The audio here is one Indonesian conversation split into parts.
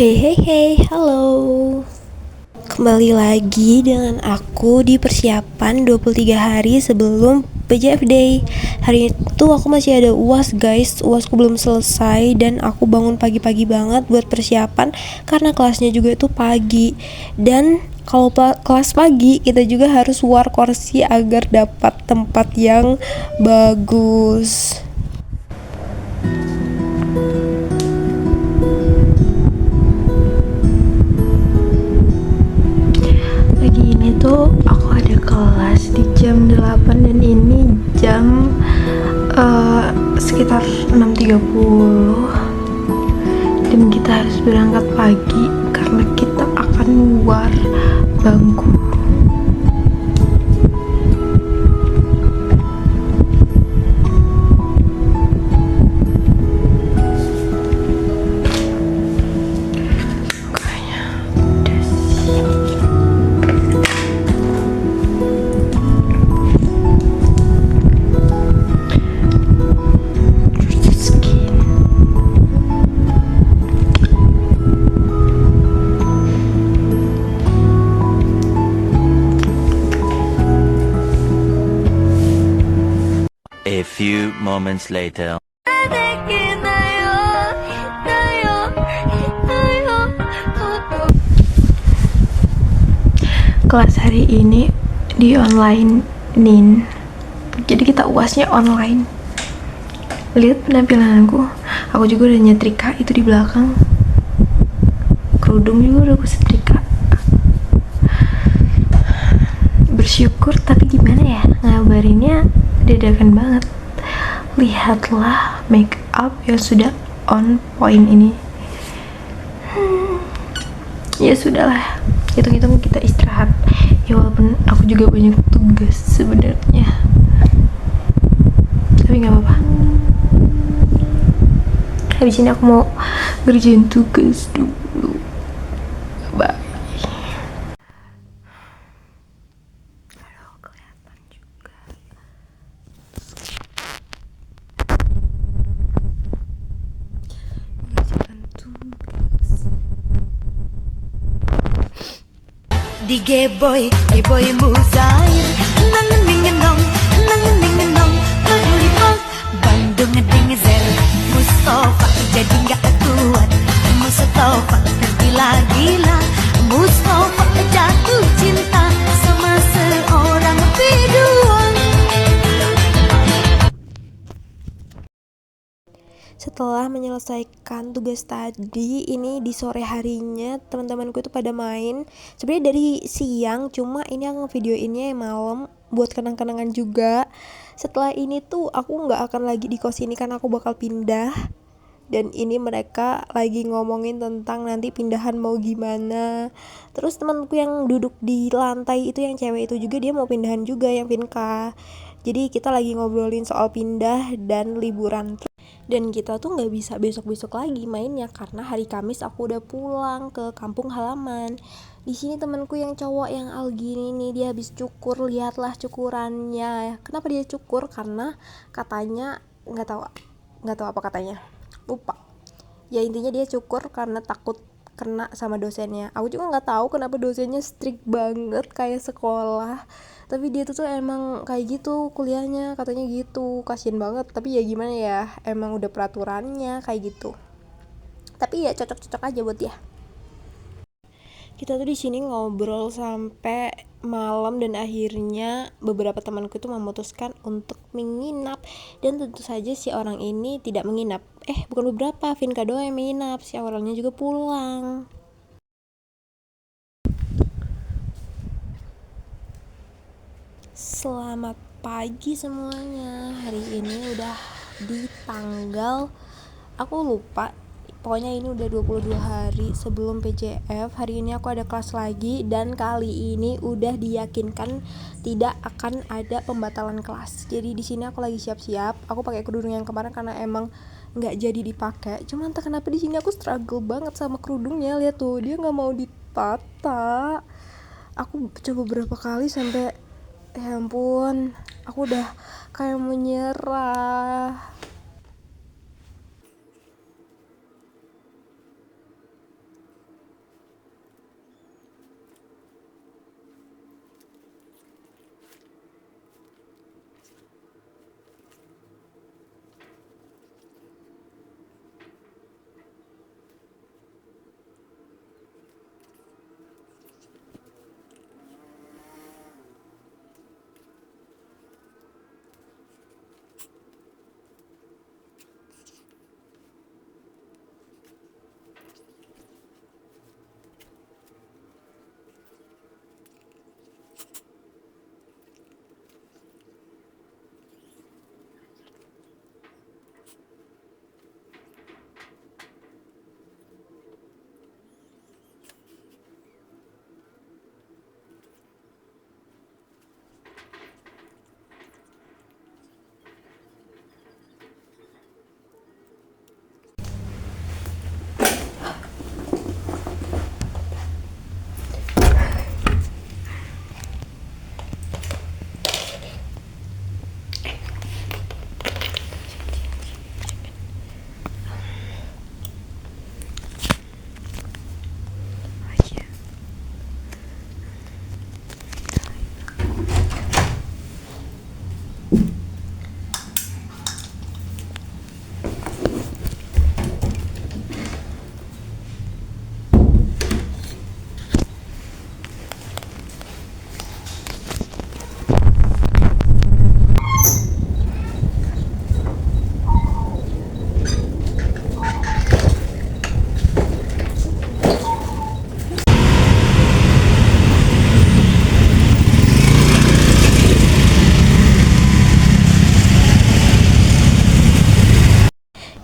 Hey hey hey, halo. Kembali lagi dengan aku di persiapan 23 hari sebelum PJF Day. Hari itu aku masih ada UAS guys. UASku belum selesai dan aku bangun pagi-pagi banget buat persiapan karena kelasnya juga itu pagi. Dan kalau kelas pagi kita juga harus war kursi agar dapat tempat yang bagus. Pagi ini tuh aku ada kelas di jam 8 dan ini jam sekitar 6.30 dan kita harus berangkat pagi karena kita akan war bangku. A few moments later. Kelas hari ini di online nin, jadi kita uasnya online. Lihat penampilan aku juga udah nyetrika itu di belakang, kerudung juga udah aku setrika. Bersyukur tapi gimana ya, ngabarinnya dadakan banget. Lihatlah make up yang sudah on point ini. Ya sudahlah, hitung-hitung kita istirahat ya, walaupun aku juga banyak tugas sebenarnya, tapi nggak apa-apa. Habis ini aku mau ngerjain tugas dulu. Bye. Kelihatan juga. Ngerjakan tugas. Di Geboy Muzair nangeningenong maduripok Bandung ngedingzer Mustafa jadi gak kuat, Mustafa tergila-gila, Mustafa jatuh cinta sama seorang biduan. Setelah menyelesaikan tugas tadi, ini di sore harinya teman-temanku itu pada main. Sebenarnya dari siang, cuma ini aku videoinnya malam buat kenang-kenangan juga. Setelah ini tuh aku nggak akan lagi di kos ini karena aku bakal pindah. Dan ini mereka lagi ngomongin tentang nanti pindahan mau gimana. Terus temanku yang duduk di lantai itu yang cewek itu juga dia mau pindahan juga, yang Vinka. Jadi kita lagi ngobrolin soal pindah dan liburan. Dan kita tuh nggak bisa besok-besok lagi mainnya karena hari Kamis aku udah pulang ke kampung halaman. Di sini temanku yang cowok yang Algini nih, dia habis cukur. Lihatlah cukurannya. Kenapa dia cukur? Karena katanya nggak tahu apa katanya, lupa. Ya intinya dia cukur karena takut kena sama dosennya. Aku juga nggak tahu kenapa dosennya strict banget kayak sekolah, tapi dia tuh emang kayak gitu kuliahnya, katanya gitu. Kasian banget, tapi ya gimana ya, emang udah peraturannya kayak gitu. Tapi ya cocok-cocok aja buat dia. Kita tuh di sini ngobrol sampai malam dan akhirnya beberapa temanku itu memutuskan untuk menginap, dan tentu saja si orang ini tidak menginap. Bukan beberapa, Vinka doang yang menginap, si orangnya juga pulang. Selamat pagi semuanya. Hari ini udah di tanggal, aku lupa, pokoknya ini udah 22 hari sebelum PJF. Hari ini aku ada kelas lagi dan kali ini udah diyakinkan tidak akan ada pembatalan kelas. Jadi di sini aku lagi siap-siap. Aku pakai kerudung yang kemarin karena emang nggak jadi dipakai. Cuman entah kenapa di sini aku struggle banget sama kerudungnya. Lihat tuh, dia nggak mau ditata. Aku coba beberapa kali sampai ya ampun, aku udah kayak menyerah.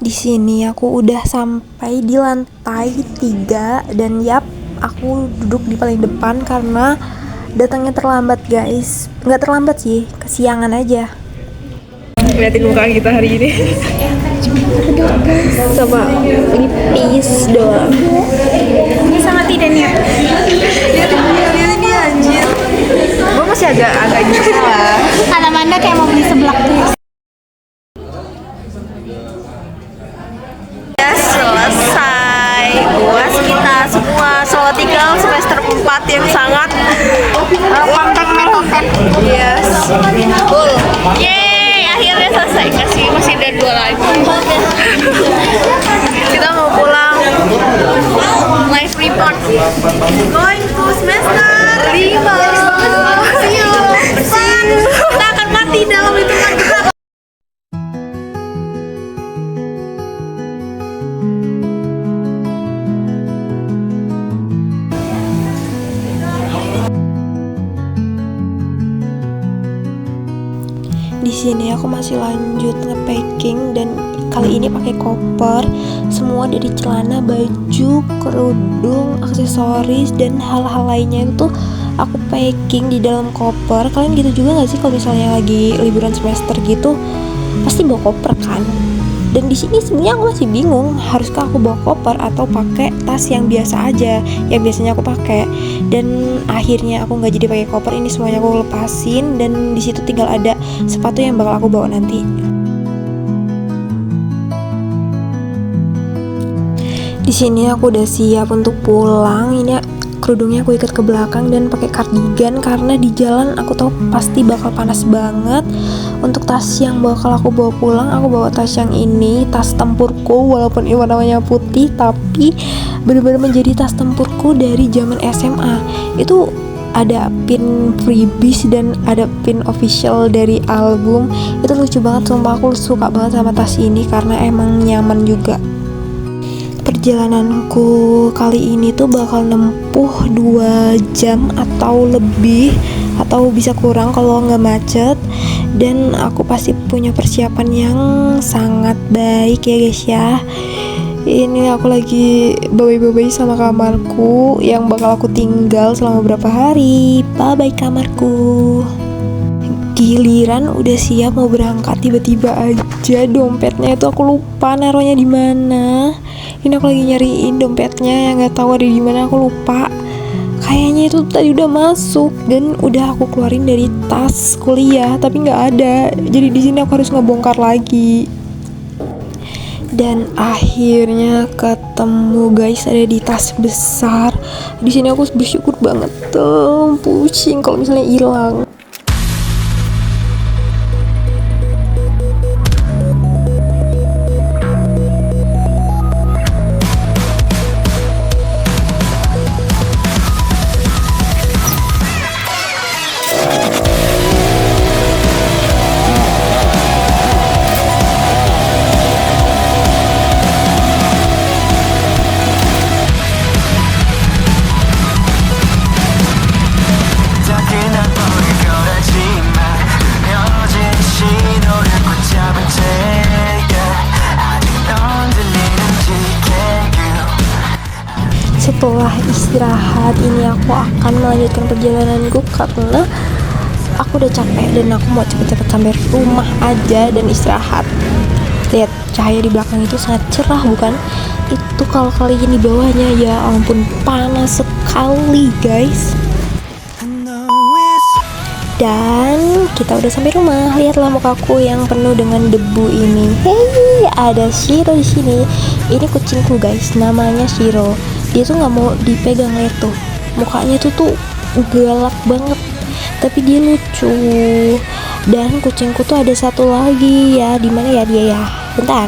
Di sini aku udah sampai di lantai 3 dan yap, aku duduk di paling depan karena datangnya terlambat guys. Nggak terlambat sih, kesiangan aja. Liatin muka kita hari ini. Sama nipis doang. Ini sama tidak nih. Liatin dia anjir. Gue masih agak gitu lah. Amanda kayak mau beli seblak tuh. Selesai. Buat kita semua selamat tinggal semester 4 yang sangat konten metoten. Yes. Cool. Yeay, akhirnya selesai. Masih ada 2 lagi. Kita mau pulang. Live report. Going to semester 5. See you. Kita akan mati dalam hitungan kita. Di sini aku masih lanjut nge-packing dan kali ini pakai koper, semua dari celana, baju, kerudung, aksesoris dan hal-hal lainnya itu aku packing di dalam koper. Kalian gitu juga nggak sih kalau misalnya lagi liburan semester gitu pasti bawa koper kan? Dan di sini sebenarnya aku masih bingung, haruskah aku bawa koper atau pakai tas yang biasa aja, yang biasanya aku pakai. Dan akhirnya aku nggak jadi pakai koper, ini semuanya aku lepasin dan di situ tinggal ada sepatu yang bakal aku bawa nanti. Di sini aku udah siap untuk pulang. Ini kerudungnya aku ikat ke belakang dan pakai kardigan karena di jalan aku tahu pasti bakal panas banget. Untuk tas yang bakal aku bawa pulang, aku bawa tas yang ini, tas tempurku, walaupun ini warnanya putih tapi benar-benar menjadi tas tempurku dari zaman SMA. Itu ada pin freebies dan ada pin official dari album. Itu lucu banget, sumpah aku suka banget sama tas ini karena emang nyaman juga. Perjalananku kali ini tuh bakal nempuh 2 jam atau lebih, atau bisa kurang kalau nggak macet. Dan aku pasti punya persiapan yang sangat baik ya guys ya. Ini aku lagi babai-babai sama kamarku yang bakal aku tinggal selama beberapa hari. Bye-bye kamarku. Giliran udah siap mau berangkat, tiba-tiba aja dompetnya itu aku lupa naruhnya di mana. Ini aku lagi nyariin dompetnya yang nggak tahu ada di mana, aku lupa. Kayaknya itu tadi udah masuk dan udah aku keluarin dari tas kuliah tapi nggak ada. Jadi di sini aku harus ngebongkar lagi. Dan akhirnya ketemu guys, ada di tas besar. Di sini aku bersyukur banget tuh, pusing kalau misalnya hilang. Setelah istirahat ini aku akan melanjutkan perjalananku karena aku udah capek dan aku mau cepet-cepet sampai rumah aja dan istirahat. Lihat cahaya di belakang itu sangat cerah bukan? Itu kalau kalian di bawahnya ya ampun panas sekali guys. Dan kita udah sampai rumah. Lihatlah mukaku yang penuh dengan debu ini. Hey, ada Shiro di sini. Ini kucingku guys, namanya Shiro. Dia tuh nggak mau dipegang, lihat tuh. Mukanya tuh galak banget. Tapi dia lucu. Dan kucingku tuh ada satu lagi ya. Di mana ya dia ya? Bentar.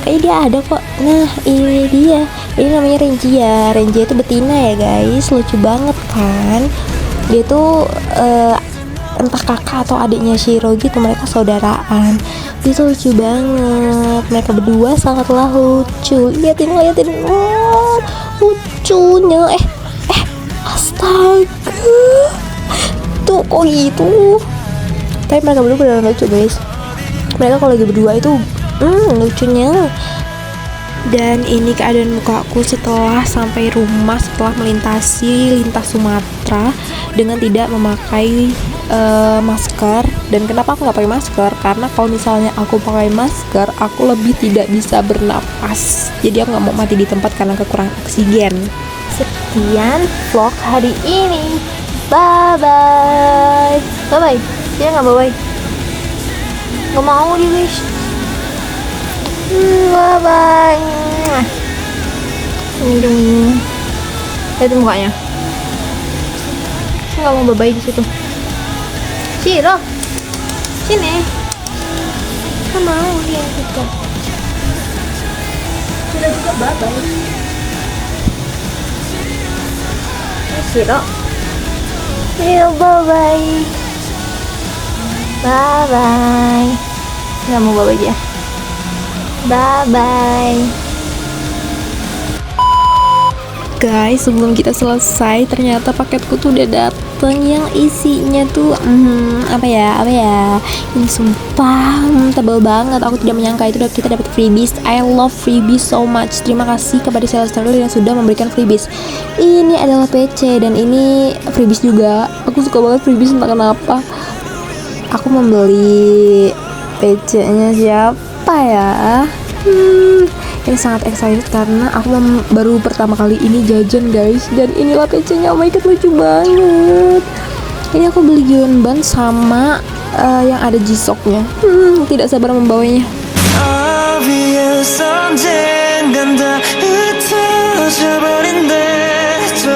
Kayaknya dia ada kok. Nah, ini dia. Ini namanya Renjia. Renjia itu betina ya guys. Lucu banget kan? Dia tuh entah kakak atau adiknya Shiro gitu, mereka saudaraan. Itu lucu banget, mereka berdua sangatlah lucu. Liatin lucunya. Astaga, tuh kok gitu. Tapi mereka berdua beneran lucu guys. Mereka kalau lagi berdua itu lucunya. Dan ini keadaan mukaku setelah sampai rumah, setelah melintasi lintas Sumatera dengan tidak memakai masker. Dan kenapa aku nggak pakai masker? Karena kalau misalnya aku pakai masker, aku lebih tidak bisa bernapas. Jadi aku nggak mau mati di tempat karena kekurangan oksigen. Sekian vlog hari ini. Bye bye. Bye bye. Dia nggak bye bye. Nggak mau dia guys. Bye bye. Ini dong. Lihat mukanya. Nggak mau bye bye di situ. Ciro, sini. Nggak mau dia juga. Sudah juga bye bye. Ciro. Ayo bye bye. Bye bye. Nggak mau bye bye dia. Bye bye. Guys, sebelum kita selesai ternyata paketku tuh udah dateng yang isinya tuh apa ya ini sumpah tebal banget. Aku tidak menyangka itu kita dapat freebies. I love freebies so much. Terima kasih kepada sales yang sudah memberikan freebies. Ini adalah PC dan ini freebies juga. Aku suka banget freebies, entah kenapa. Aku membeli PC-nya siapa ya? Ini sangat excited karena aku baru pertama kali ini jajan guys. Dan inilah PC-nya, oh my god lucu banget. Ini aku beli Gyunban sama yang ada G-Shock-nya. Tidak sabar membawanya. Obvious 언젠간 다 흩어져 버린대 저